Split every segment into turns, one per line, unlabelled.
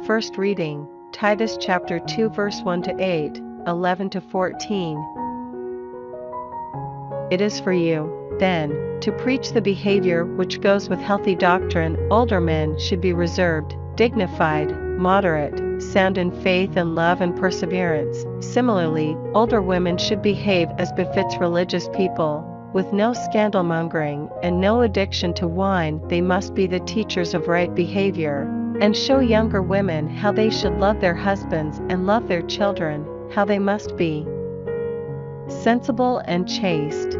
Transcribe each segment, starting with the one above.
First reading, Titus chapter 2 verse 1 to 8, 11 to 14. It is for you, then, to preach the behavior which goes with healthy doctrine. Older men should be reserved, dignified, moderate, sound in faith and love and perseverance. Similarly, older women should behave as befits religious people, with no scandal-mongering and no addiction to wine. They must be the teachers of right behavior, and show younger women how they should love their husbands and love their children, how they must be sensible and chaste,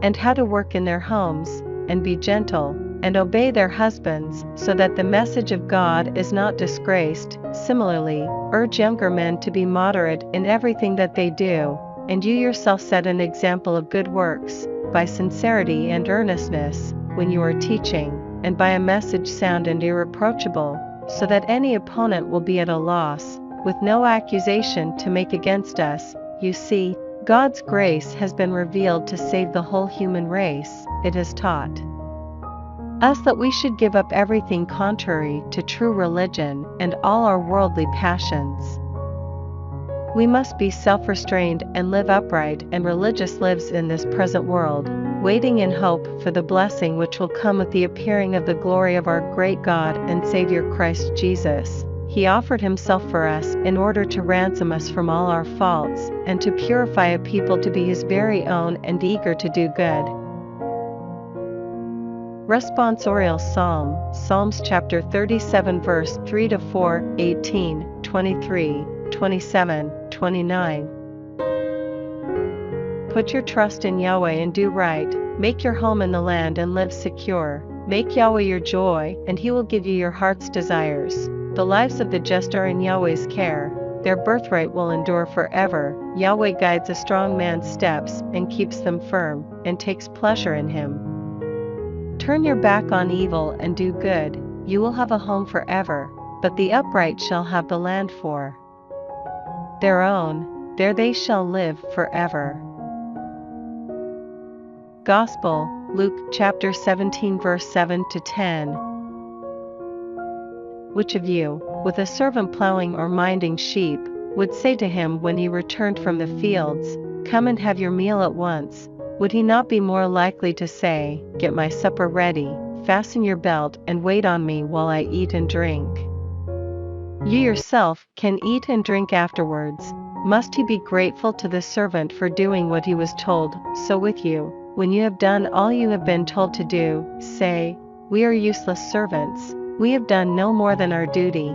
and how to work in their homes, and be gentle, and obey their husbands, so that the message of God is not disgraced. Similarly, urge younger men to be moderate in everything that they do, and you yourself set an example of good works, by sincerity and earnestness, when you are teaching, and by a message sound and irreproachable, so that any opponent will be at a loss, with no accusation to make against us. You see, God's grace has been revealed to save the whole human race. It has taught us that we should give up everything contrary to true religion and all our worldly passions. We must be self-restrained and live upright and religious lives in this present world, waiting in hope for the blessing which will come with the appearing of the glory of our great God and Savior Christ Jesus. He offered himself for us in order to ransom us from all our faults, and to purify a people to be his very own and eager to do good. Responsorial Psalm, Psalms chapter 37 verse 3 to 4, 18, 23, 27, 29. Put your trust in Yahweh and do right. Make your home in the land and live secure. Make Yahweh your joy, and he will give you your heart's desires. The lives of the just are in Yahweh's care. Their birthright will endure forever. Yahweh guides a strong man's steps and keeps them firm, and takes pleasure in him. Turn your back on evil and do good. You will have a home forever, but the upright shall have the land for their own. There they shall live forever. Gospel, Luke chapter 17 verse 7 to 10. Which of you, with a servant plowing or minding sheep, would say to him when he returned from the fields, "Come and have your meal at once"? Would he not be more likely to say, "Get my supper ready, fasten your belt and wait on me while I eat and drink"? You yourself can eat and drink afterwards. Must he be grateful to the servant for doing what he was told? So with you, when you have done all you have been told to do, say, "We are useless servants. We have done no more than our duty."